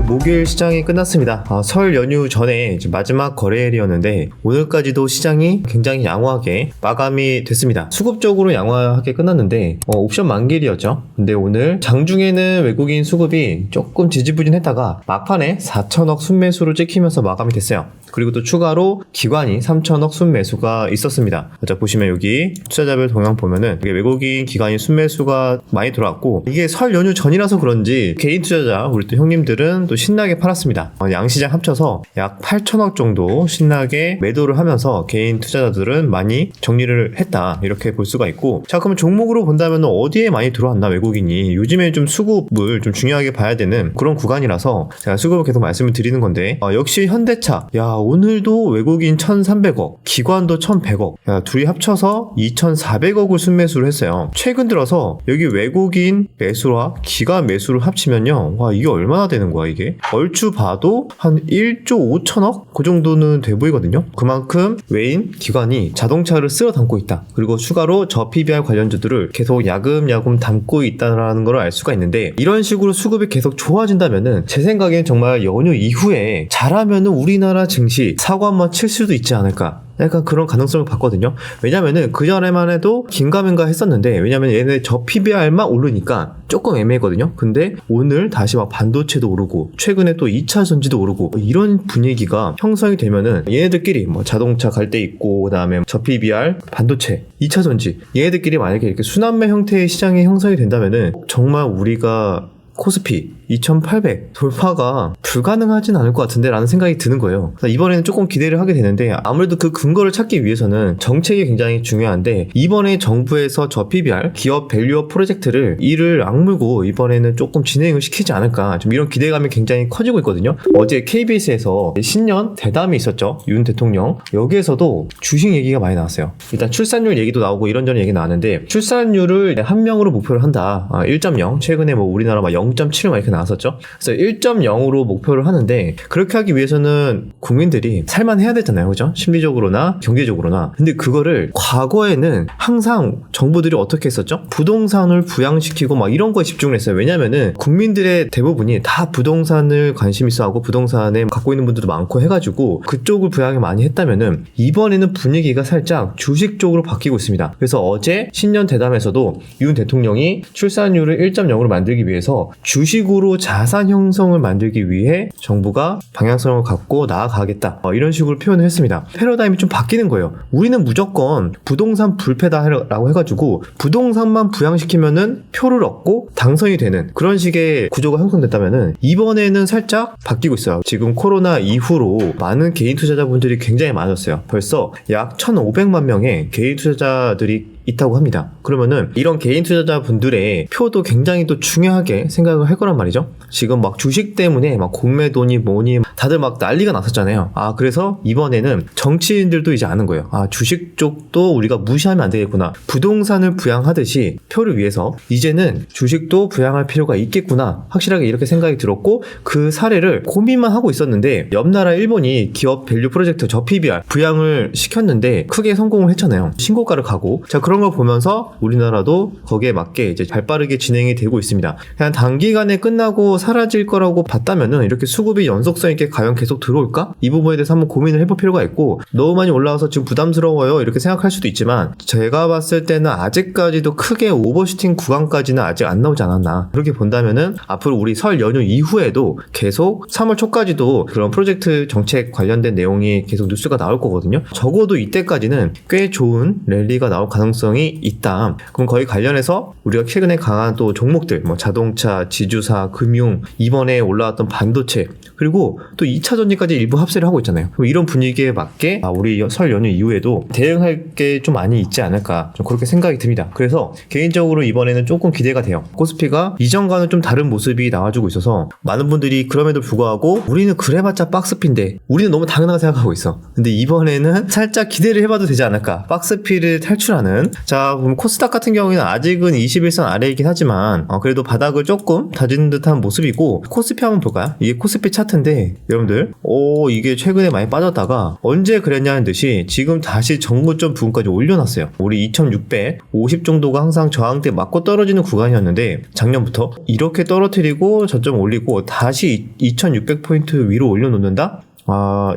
목요일 시장이 끝났습니다. 설 연휴 전에 이제 마지막 거래일이었는데 오늘까지도 시장이 굉장히 양호하게 마감이 됐습니다. 수급적으로 양호하게 끝났는데 옵션 만기일이었죠. 근데 오늘 장중에는 외국인 수급이 조금 지지부진했다가 막판에 4천억 순매수로 찍히면서 마감이 됐어요. 그리고 또 추가로 기관이 3천억 순매수가 있었습니다. 자, 보시면 여기 투자자별 동향 보면은 이게 외국인 기관이 순매수가 많이 들어왔고, 이게 설 연휴 전이라서 그런지 개인 투자자 우리 또 형님들은 또 신나게 팔았습니다. 양시장 합쳐서 약 8천억 정도 신나게 매도를 하면서 개인 투자자들은 많이 정리를 했다, 이렇게 볼 수가 있고, 자, 그러면 종목으로 본다면 어디에 많이 들어왔나 외국인이? 요즘에 좀 수급을 좀 중요하게 봐야 되는 그런 구간이라서 제가 수급을 계속 말씀을 드리는 건데, 역시 현대차, 야, 오늘도 외국인 1,300억, 기관도 1,100억, 야, 둘이 합쳐서 2,400억을 순매수를 했어요. 최근 들어서 여기 외국인 매수와 기관 매수를 합치면요, 와, 이게 얼마나 되는 거야 이게? 얼추 봐도 한 1조 5천억? 그 정도는 돼 보이거든요. 그만큼 외인 기관이 자동차를 쓸어 담고 있다. 그리고 추가로 저 PBR 관련주들을 계속 야금야금 담고 있다는 걸 알 수가 있는데, 이런 식으로 수급이 계속 좋아진다면은 제 생각엔 정말 연휴 이후에 잘하면은 우리나라 증시 사고 한번 칠 수도 있지 않을까, 약간 그런 가능성을 봤거든요. 왜냐면은 그 전에만 해도 긴가민가 했었는데, 왜냐면 얘네 저 PBR만 오르니까 조금 애매했거든요. 근데 오늘 다시 막 반도체도 오르고 최근에 또 2차 전지도 오르고, 이런 분위기가 형성이 되면은 얘네들끼리 뭐 자동차 갈 때 있고, 그 다음에 저 PBR, 반도체, 2차 전지, 얘네들끼리 만약에 이렇게 순환매 형태의 시장이 형성이 된다면은 정말 우리가 코스피 2,800 돌파가 불가능하진 않을 것 같은데 라는 생각이 드는 거예요. 이번에는 조금 기대를 하게 되는데, 아무래도 그 근거를 찾기 위해서는 정책이 굉장히 중요한데, 이번에 정부에서 저 PBR 기업 밸류업 프로젝트를 이를 악물고 이번에는 조금 진행을 시키지 않을까, 좀 이런 기대감이 굉장히 커지고 있거든요. 어제 KBS에서 신년 대담이 있었죠. 윤 대통령. 여기에서도 주식 얘기가 많이 나왔어요. 일단 출산율 얘기도 나오고 이런저런 얘기 나왔는데, 출산율을 한 명으로 목표를 한다. 1.0 최근에 뭐 우리나라 막 0.7 막 이렇게 나왔었죠. 그래서 1.0으로 목표를 하는데, 그렇게 하기 위해서는 국민들이 살만해야 되잖아요, 그죠? 심리적으로나 경제적으로나. 근데 그거를 과거에는 항상 정부들이 어떻게 했었죠? 부동산을 부양시키고 막 이런 거에 집중을 했어요. 왜냐면은 국민들의 대부분이 다 부동산을 관심 있어 하고 부동산에 갖고 있는 분들도 많고 해가지고 그쪽을 부양을 많이 했다면은, 이번에는 분위기가 살짝 주식 쪽으로 바뀌고 있습니다. 그래서 어제 신년 대담에서도 윤 대통령이 출산율을 1.0으로 만들기 위해서 주식으로 자산 형성을 만들기 위해 정부가 방향성을 갖고 나아가겠다, 이런 식으로 표현을 했습니다. 패러다임이 좀 바뀌는 거예요. 우리는 무조건 부동산 불패다라고 해가지고 부동산만 부양시키면은 표를 얻고 당선이 되는 그런 식의 구조가 형성됐다면은, 이번에는 살짝 바뀌고 있어요. 지금 코로나 이후로 많은 개인 투자자분들이 굉장히 많았어요. 벌써 약 1,500만 명의 개인 투자자들이 있다고 합니다. 그러면은 이런 개인 투자자분들의 표도 굉장히 또 중요하게 생각을 할 거란 말이죠. 지금 막 주식 때문에 막 공매도니 뭐니 다들 막 난리가 났었잖아요. 그래서 이번에는 정치인들도 이제 아는 거예요. 주식 쪽도 우리가 무시하면 안 되겠구나. 부동산을 부양하듯이 표를 위해서 이제는 주식도 부양할 필요가 있겠구나, 확실하게 이렇게 생각이 들었고, 그 사례를 고민만 하고 있었는데, 옆 나라 일본이 기업 밸류 프로젝트 저 PBR 부양을 시켰는데 크게 성공을 했잖아요. 신고가를 가고. 자, 그런 걸 보면서 우리나라도 거기에 맞게 이제 발빠르게 진행이 되고 있습니다. 그냥 단기간에 끝나고 사라질 거라고 봤다면은 이렇게 수급이 연속성 있게 과연 계속 들어올까? 이 부분에 대해서 한번 고민을 해볼 필요가 있고, 너무 많이 올라와서 지금 부담스러워요 이렇게 생각할 수도 있지만, 제가 봤을 때는 아직까지도 크게 오버슈팅 구간까지는 아직 안 나오지 않았나, 그렇게 본다면은 앞으로 우리 설 연휴 이후에도 계속 3월 초까지도 그런 프로젝트 정책 관련된 내용이 계속 뉴스가 나올 거거든요. 적어도 이때까지는 꽤 좋은 랠리가 나올 가능성이 있다. 그럼 거의 관련해서 우리가 최근에 강한 또 종목들, 뭐 자동차, 지주사, 금융, 이번에 올라왔던 반도체, 그리고 또 2차 전지까지 일부 합세를 하고 있잖아요. 그럼 이런 분위기에 맞게 우리 설 연휴 이후에도 대응할 게 좀 많이 있지 않을까, 좀 그렇게 생각이 듭니다. 그래서 개인적으로 이번에는 조금 기대가 돼요. 코스피가 이전과는 좀 다른 모습이 나와주고 있어서 많은 분들이 그럼에도 불구하고 우리는 그래봤자 박스피인데, 우리는 너무 당연하게 생각하고 있어. 근데 이번에는 살짝 기대를 해봐도 되지 않을까, 박스피를 탈출하는 자, 그럼 코스닥 같은 경우에는 아직은 21선 아래이긴 하지만 그래도 바닥을 조금 다지는 듯한 모습이고, 코스피 한번 볼까요? 이게 코스피 차트인데 여러분들 이게 최근에 많이 빠졌다가 언제 그랬냐는 듯이 지금 다시 정고점 부근까지 올려놨어요. 우리 2650 정도가 항상 저항대 맞고 떨어지는 구간이었는데 작년부터 이렇게 떨어뜨리고 저점 올리고 다시 2600포인트 위로 올려놓는다?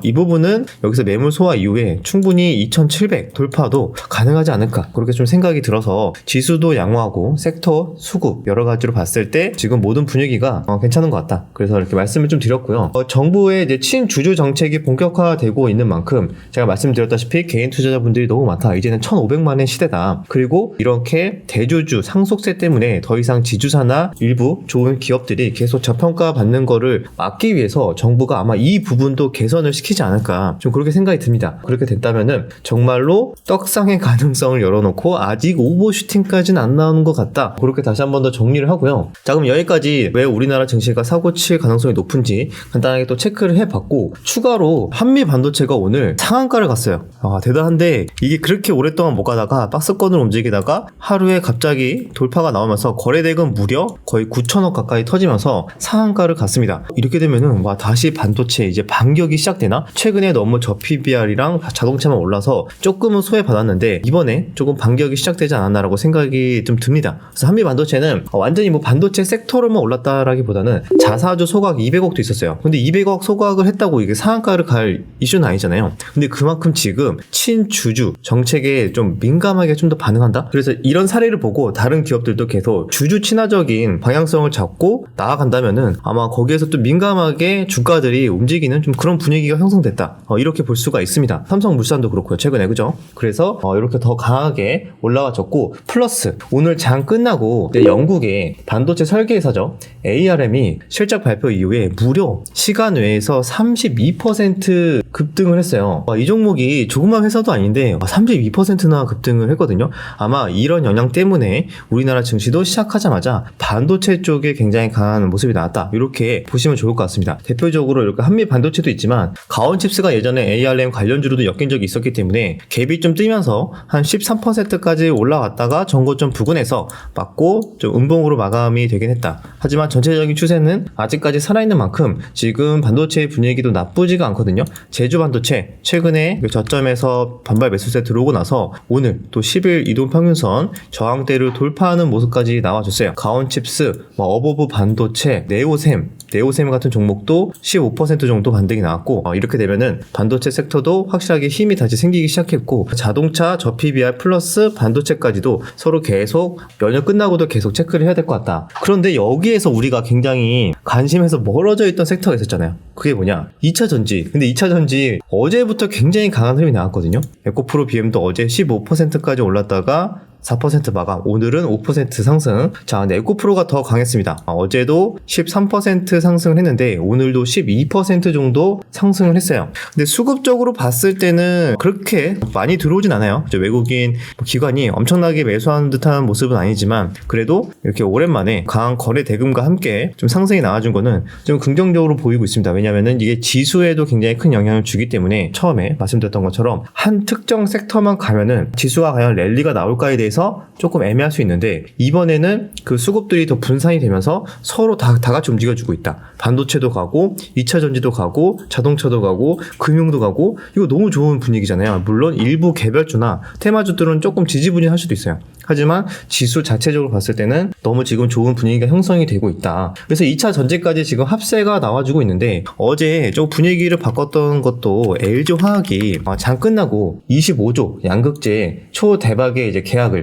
이 부분은 여기서 매물 소화 이후에 충분히 2700 돌파도 가능하지 않을까, 그렇게 좀 생각이 들어서 지수도 양호하고 섹터, 수급 여러 가지로 봤을 때 지금 모든 분위기가 괜찮은 것 같다. 그래서 이렇게 말씀을 좀 드렸고요. 정부의 이제 친주주 정책이 본격화되고 있는 만큼 제가 말씀드렸다시피 개인 투자자분들이 너무 많다. 이제는 1,500만의 시대다. 그리고 이렇게 대주주 상속세 때문에 더 이상 지주사나 일부 좋은 기업들이 계속 저평가 받는 거를 막기 위해서 정부가 아마 이 부분도 개선을 시키지 않을까, 좀 그렇게 생각이 듭니다. 그렇게 됐다면은 정말로 떡상의 가능성을 열어놓고 아직 오버슈팅까지는 안 나오는 것 같다. 그렇게 다시 한 번 더 정리를 하고요. 자, 그럼 여기까지 왜 우리나라 증시가 사고 칠 가능성이 높은지 간단하게 또 체크를 해봤고, 추가로 한미 반도체가 오늘 상한가를 갔어요. 대단한데 이게 그렇게 오랫동안 못 가다가 박스권을 움직이다가 하루에 갑자기 돌파가 나오면서 거래대금 무려 거의 9천억 가까이 터지면서 상한가를 갔습니다. 이렇게 되면은 다시 반도체 이제 반격이 시작되나? 최근에 너무 PBR이랑 자동차만 올라서 조금은 소외받았는데 이번에 조금 반격이 시작되지 않았나라고 생각이 좀 듭니다. 그래서 한미 반도체는 완전히 반도체 섹터로만 올랐다라기보다는 자사주 소각 200억도 있었어요. 근데 200억 소각을 했다고 이게 상한가를 갈 이슈는 아니잖아요. 근데 그만큼 지금 친주주 정책에 좀 민감하게 좀 더 반응한다? 그래서 이런 사례를 보고 다른 기업들도 계속 주주 친화적인 방향성을 잡고 나아간다면은 아마 거기에서 또 민감하게 주가들이 움직이는 좀 그런 분위기가 형성됐다. 이렇게 볼 수가 있습니다. 삼성물산도 그렇고요. 최근에, 그죠? 그래서 이렇게 더 강하게 올라와줬고, 플러스 오늘 장 끝나고 영국의 반도체 설계회사죠. ARM이 실적 발표 이후에 무려 시간 외에서 32% 급등을 했어요. 이 종목이 조그만 회사도 아닌데 32%나 급등을 했거든요. 아마 이런 영향 때문에 우리나라 증시도 시작하자마자 반도체 쪽에 굉장히 강한 모습이 나왔다. 이렇게 보시면 좋을 것 같습니다. 대표적으로 이렇게 한미 반도체도 있지만 가온칩스가 예전에 ARM 관련주로도 엮인 적이 있었기 때문에 갭이 좀 뜨면서 한 13%까지 올라왔다가 정고점 부근에서 맞고 좀 음봉으로 마감이 되긴 했다. 하지만 전체적인 추세는 아직까지 살아있는 만큼 지금 반도체의 분위기도 나쁘지가 않거든요. 제주 반도체 최근에 저점에서 반발 매수세 들어오고 나서 오늘 또 10일 이동평균선 저항대를 돌파하는 모습까지 나와줬어요. 가온칩스, 어버브 반도체, 네오셈 같은 종목도 15% 정도 반등이 나왔고, 이렇게 되면은 반도체 섹터도 확실하게 힘이 다시 생기기 시작했고, 자동차, PBR 플러스 반도체까지도 서로 계속 연휴 끝나고도 계속 체크를 해야 될 것 같다. 그런데 여기에서 우리가 굉장히 관심에서 멀어져 있던 섹터가 있었잖아요. 그게 뭐냐? 2차 전지. 근데 2차 전지 어제부터 굉장히 강한 흐름이 나왔거든요. 에코프로 BM도 어제 15%까지 올랐다가 4% 마감, 오늘은 5% 상승. 자, 근데 에코프로가 더 강했습니다. 어제도 13% 상승을 했는데 오늘도 12% 정도 상승을 했어요. 근데 수급적으로 봤을 때는 그렇게 많이 들어오진 않아요. 외국인 기관이 엄청나게 매수하는 듯한 모습은 아니지만 그래도 이렇게 오랜만에 강한 거래 대금과 함께 좀 상승이 나와준 거는 좀 긍정적으로 보이고 있습니다. 왜냐면은 이게 지수에도 굉장히 큰 영향을 주기 때문에 처음에 말씀드렸던 것처럼 한 특정 섹터만 가면은 지수가 과연 랠리가 나올까에 대해서 조금 애매할 수 있는데, 이번에는 그 수급들이 더 분산이 되면서 서로 다 같이 움직여주고 있다. 반도체도 가고 2차 전지도 가고 자동차도 가고 금융도 가고, 이거 너무 좋은 분위기잖아요. 물론 일부 개별주나 테마주들은 조금 지지부진할 수도 있어요. 하지만 지수 자체적으로 봤을 때는 너무 지금 좋은 분위기가 형성이 되고 있다. 그래서 2차 전지까지 지금 합세가 나와주고 있는데, 어제 좀 분위기를 바꿨던 것도 LG화학이 장 끝나고 25조 양극재 초대박의 이제 계약을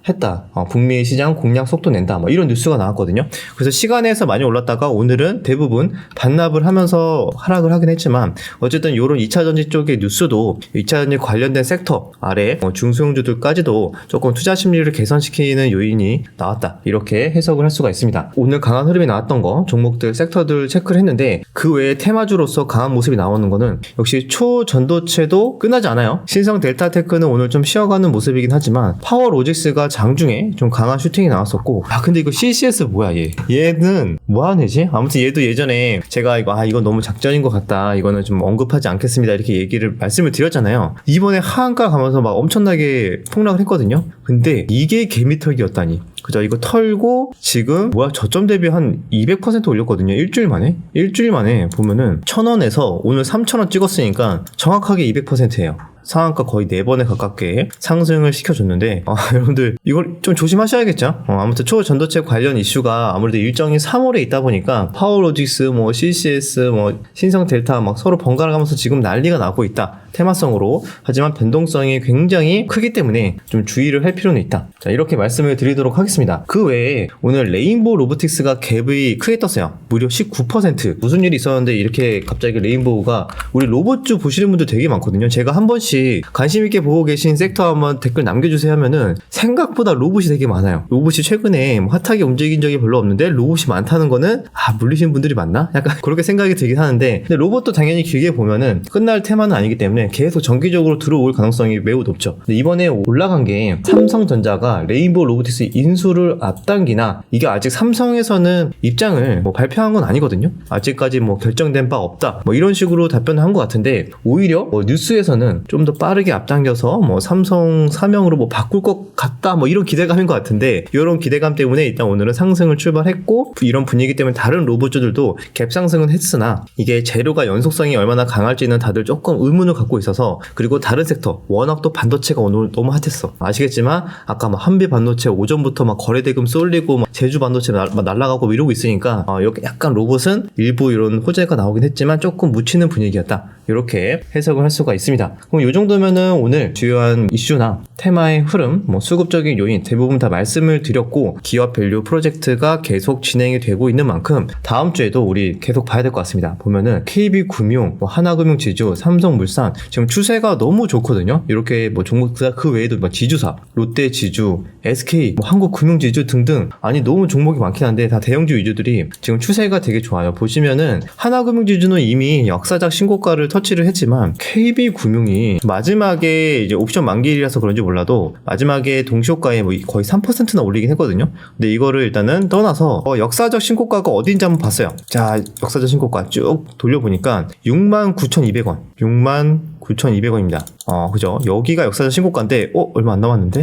했다. 북미 시장 공략 속도 낸다. 이런 뉴스가 나왔거든요. 그래서 시간에서 많이 올랐다가 오늘은 대부분 반납을 하면서 하락을 하긴 했지만, 어쨌든 이런 2차 전지 쪽의 뉴스도 2차 전지 관련된 섹터 아래 중소형주들까지도 조금 투자 심리를 개선시키는 요인이 나왔다. 이렇게 해석을 할 수가 있습니다. 오늘 강한 흐름이 나왔던 거 종목들, 섹터들 체크를 했는데 그 외에 테마주로서 강한 모습이 나오는 거는 역시 초전도체도 끝나지 않아요. 신성 델타테크는 오늘 좀 쉬어가는 모습이긴 하지만 파워로직스가 장중에 좀 강한 슈팅이 나왔었고 근데 이거 CCS 뭐야 얘는 뭐하는 애지? 아무튼 얘도 예전에 제가 이건 너무 작전인 것 같다. 이거는 좀 언급하지 않겠습니다. 이렇게 말씀을 드렸잖아요. 이번에 하한가 가면서 막 엄청나게 폭락을 했거든요. 근데 이게 개미털기였다니. 그죠? 이거 털고 지금 저점 대비 한 200% 올렸거든요. 일주일 만에 보면은 1,000원에서 오늘 3,000원 찍었으니까 정확하게 200%예요. 상한가 거의 4번에 가깝게 상승을 시켜줬는데 여러분들 이걸 좀 조심하셔야겠죠. 아무튼 초전도체 관련 이슈가 아무래도 일정이 3월에 있다 보니까 파워로직스, CCS, 신성 델타 막 서로 번갈아 가면서 지금 난리가 나고 있다. 테마성으로. 하지만 변동성이 굉장히 크기 때문에 좀 주의를 할 필요는 있다. 자, 이렇게 말씀을 드리도록 하겠습니다. 그 외에 오늘 레인보우 로보틱스가 갭이 크게 떴어요. 무려 19%. 무슨 일이 있었는데 이렇게 갑자기 레인보우가, 우리 로봇주 보시는 분들 되게 많거든요. 제가 한 번씩 관심 있게 보고 계신 섹터 한번 댓글 남겨주세요 하면은 생각보다 로봇이 되게 많아요. 로봇이 최근에 핫하게 움직인 적이 별로 없는데 로봇이 많다는 거는 물리시는 분들이 많나? 약간 그렇게 생각이 들긴 하는데, 근데 로봇도 당연히 길게 보면은 끝날 테마는 아니기 때문에 계속 정기적으로 들어올 가능성이 매우 높죠. 근데 이번에 올라간 게 삼성전자가 레인보우 로보틱스 인수를 앞당기나, 이게 아직 삼성에서는 입장을 발표한 건 아니거든요. 아직까지 결정된 바 없다. 이런 식으로 답변을 한 것 같은데, 오히려 뉴스에서는 좀 더 빠르게 앞당겨서 삼성 사명으로 바꿀 것 같다 이런 기대감인 것 같은데, 이런 기대감 때문에 일단 오늘은 상승을 출발했고, 이런 분위기 때문에 다른 로봇주들도 갭 상승은 했으나 이게 재료가 연속성이 얼마나 강할지는 다들 조금 의문을 갖고 있어서, 그리고 다른 섹터 워낙 또 반도체가 오늘 너무 핫했어. 아시겠지만 아까 한비 반도체 오전부터 거래대금 쏠리고 제주 반도체 날아가고 이러고 있으니까 여기 약간 로봇은 일부 이런 호재가 나오긴 했지만 조금 묻히는 분위기였다. 이렇게 해석을 할 수가 있습니다. 그럼 이 정도면은 오늘 주요한 이슈나 테마의 흐름, 수급적인 요인 대부분 다 말씀을 드렸고, 기업 밸류 프로젝트가 계속 진행이 되고 있는 만큼 다음 주에도 우리 계속 봐야 될 것 같습니다. 보면은 KB금융, 하나금융지주, 삼성물산 지금 추세가 너무 좋거든요. 이렇게 종목들 그 외에도 지주사, 롯데지주, SK, 한국금융지주 등등, 아니 너무 종목이 많긴 한데 다 대형주 위주들이 지금 추세가 되게 좋아요. 보시면은 하나금융지주는 이미 역사적 신고가를 터치를 했지만 KB금융이 마지막에 이제 옵션 만기일이라서 그런지 몰라도 마지막에 동시효과에 거의 3%나 올리긴 했거든요. 근데 이거를 일단은 떠나서 역사적 신고가가 어딘지 한번 봤어요. 자, 역사적 신고가 쭉 돌려보니까 69,200원, 69,200원입니다. 그죠? 여기가 역사적 신고가인데, 얼마 안 남았는데?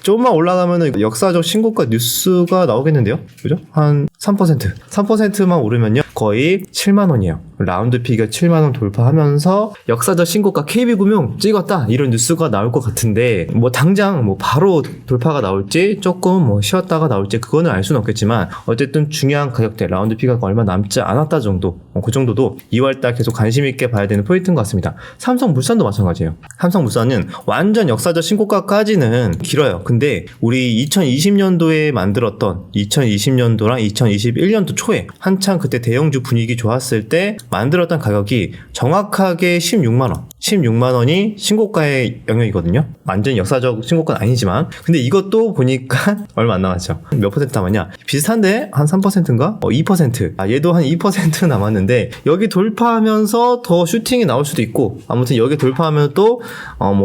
조금만 올라가면은 역사적 신고가 뉴스가 나오겠는데요? 그죠? 한 3%만 오르면요. 거의 7만원이에요. 라운드 피겨 7만원 돌파하면서 역사적 신고가 KB금융 찍었다. 이런 뉴스가 나올 것 같은데, 당장 바로 돌파가 나올지, 조금 쉬었다가 나올지, 그거는 알 수는 없겠지만, 어쨌든 중요한 가격대, 라운드 피겨가 얼마 남지 않았다 정도, 그 정도도 2월달 계속 관심있게 봐야 되는 포인트인 것 같습니다. 삼성물산도 마찬가지예요. 삼성물산은 완전 역사적 신고가까지는 길어요. 근데 우리 2020년도에 만들었던 2020년도랑 2021년도 초에 한창 그때 대형주 분위기 좋았을 때 만들었던 가격이 정확하게 16만원이 신고가의 영역이거든요. 완전 역사적 신고가는 아니지만, 근데 이것도 보니까 얼마 안 남았죠. 몇 퍼센트 남았냐? 비슷한데 한 3%인가? 2%. 얘도 한 2% 남았는데, 여기 돌파하면서 더 슈팅이 나올 수도 있고, 아무튼 여기 돌파하면 또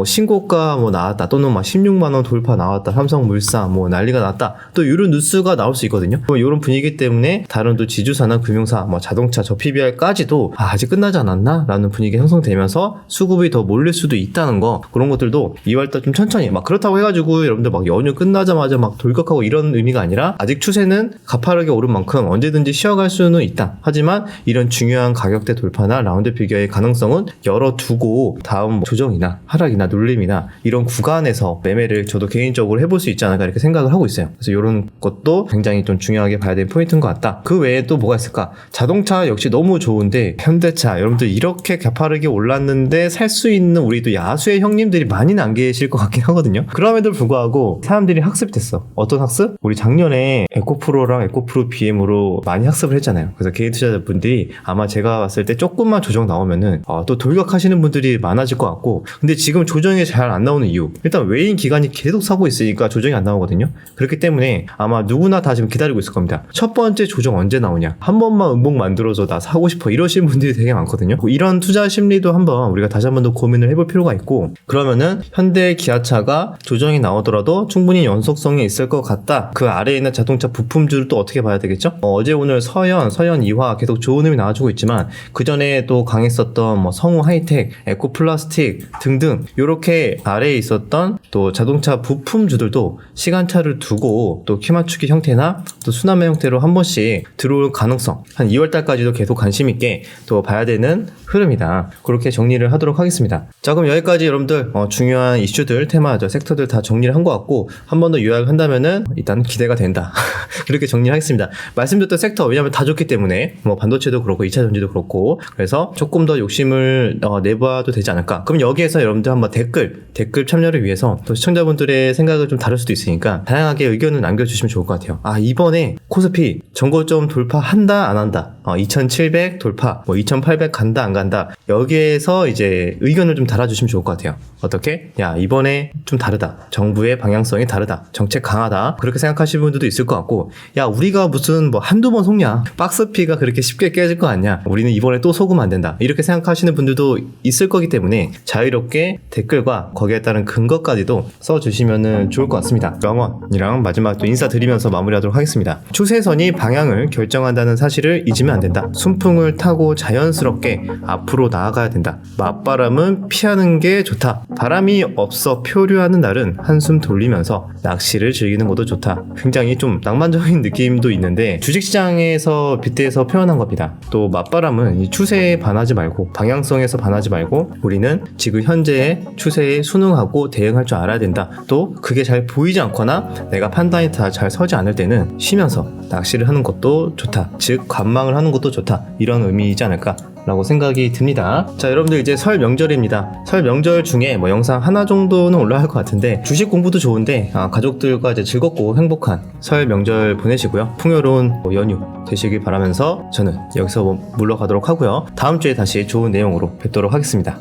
신고가 나왔다, 또는 16만원 돌파 나왔다, 삼성물산 난리가 났다, 또 이런 뉴스가 나올 수 있거든요. 이런 분위기 때문에 다른 또 지주사나 금융사, 자동차, 저 PBR까지도 아직 끝나지 않았나? 라는 분위기가 형성되면서 수급이 더 몰릴 수도 있다는 거, 그런 것들도 2월달 좀 천천히, 그렇다고 해가지고 여러분들 연휴 끝나자마자 돌격하고 이런 의미가 아니라, 아직 추세는 가파르게 오른 만큼 언제든지 쉬어갈 수는 있다. 하지만 이런 중요한 가격대 돌파나 라운드 피겨의 가능성은 열어두고 다음 조정이나 하락이나 눌림이나 이런 구간에서 매매를 저도 개인적으로 해볼 수 있지 않을까 이렇게 생각을 하고 있어요. 그래서 이런 것도 굉장히 좀 중요하게 봐야 되는 포인트인 것 같다. 그 외에 또 뭐가 있을까? 자동차 역시 너무 좋은데, 현대차 여러분들 이렇게 가파르게 올랐는데 살 수 있는 우리도 야수의 형님들이 많이는 안 계실 것 같긴 하거든요. 그럼에도 불구하고 사람들이 학습이 됐어. 어떤 학습? 우리 작년에 에코프로랑 에코프로 BM으로 많이 학습을 했잖아요. 그래서 개인 투자자분들이 아마 제가 봤을 때 조금만 조정 나오면은 또 돌격하시는 분들이 많아질 것 같고, 근데 지금 조정이 잘 안 나오는 이유, 일단 외인 기관이 계속 사고 있으니까 조정이 안 나오거든요. 그렇기 때문에 아마 누구나 다 지금 기다리고 있을 겁니다. 첫 번째 조정 언제 나오냐, 한 번만 음봉 만들어줘 나 사고 싶어 이러시는 분들이 되게 많거든요. 이런 투자 심리도 한번 우리가 다시 한 번 더 고민을 해볼 필요가 있고, 그러면은 현대 기아차가 조정이 나오더라도 충분히 연속성이 있을 것 같다. 그 아래에 있는 자동차 부품주를 또 어떻게 봐야 되겠죠? 어제 오늘 서현 2화 계속 좋은 흐름이 나와주고 있지만, 그 전에 또 강했었던 뭐 성우 하이텍, 에코플라스틱 등등 이렇게 아래에 있었던 또 자동차 부품주들도 시간차를 두고 또 키맞추기 형태나 또 순환매 형태로 한 번씩 들어올 가능성, 한 2월달까지도 계속 관심 있게 또 봐야 되는 흐름이다. 그렇게 정리를 하도록 하겠습니다. 자, 그럼 여기까지 여러분들 중요한 이슈들, 테마죠, 섹터들 다 정리를 한 것 같고, 한 번 더 요약을 한다면은 일단 기대가 된다. 이렇게 정리를 하겠습니다. 말씀드렸던 섹터, 왜냐하면 다 좋기 때문에 뭐 반도체도 그렇고 2차 전지도 그렇고, 그래서 조금 더 욕심을 내봐도 되지 않을까. 그럼 여기에서 여러분들 한번 댓글 참여를 위해서 또 시청자분들의 생각을 좀 다를 수도 있으니까 다양하게 의견을 남겨주시면 좋을 것 같아요. 이번에 코스피 전고점 돌파한다 안 한다, 2700 돌파, 뭐 2800 간다 안 간다, 여기에서 이제 의견을 좀 달아주시면 좋을 것 같아요. 어떻게? 야, 이번에 좀 다르다, 정부의 방향성이 다르다, 정책 강하다, 그렇게 생각하시는 분들도 있을 것 같고, 야, 우리가 무슨 뭐 한두 번 속냐, 박스피가 그렇게 쉽게 깨질 거 아니야, 우리는 이번에 또 속으면 안 된다, 이렇게 생각하시는 분들도 있을 거기 때문에 자유롭게 댓글과 거기에 따른 근거까지도 써주시면 좋을 것 같습니다. 영원이랑 마지막 또 인사드리면서 마무리하도록 하겠습니다. 추세선이 방향을 결정한다는 사실을 잊으면 안 된다. 순풍을 타고 자연스럽게 앞으로 나아가야 된다. 맞바람은 피하는 게 좋다. 바람이 없어 표류하는 날은 한숨 돌리면서 낚시를 즐기는 것도 좋다. 굉장히 좀 낭만적인 느낌도 있는데 주식시장에서 빗대서 표현한 겁니다. 또 맞바람은 이 추세에 반하지 말고, 방향성에서 반하지 말고, 우리는 지금 현재의 추세에 순응하고 대응할 줄 알아야 된다. 또 그게 잘 보이지 않거나 내가 판단이 다 잘 서지 않을 때는 쉬면서 낚시를 하는 것도 좋다. 즉 관망을 하는 것도 좋다. 이런 의미이지 않을까 라고 생각이 듭니다. 자, 여러분들 이제 설 명절입니다. 설 명절 중에 뭐 영상 하나 정도는 올라갈 것 같은데, 주식 공부도 좋은데 가족들과 이제 즐겁고 행복한 설 명절 보내시고요. 풍요로운 연휴 되시길 바라면서 저는 여기서 물러가도록 하고요. 다음 주에 다시 좋은 내용으로 뵙도록 하겠습니다.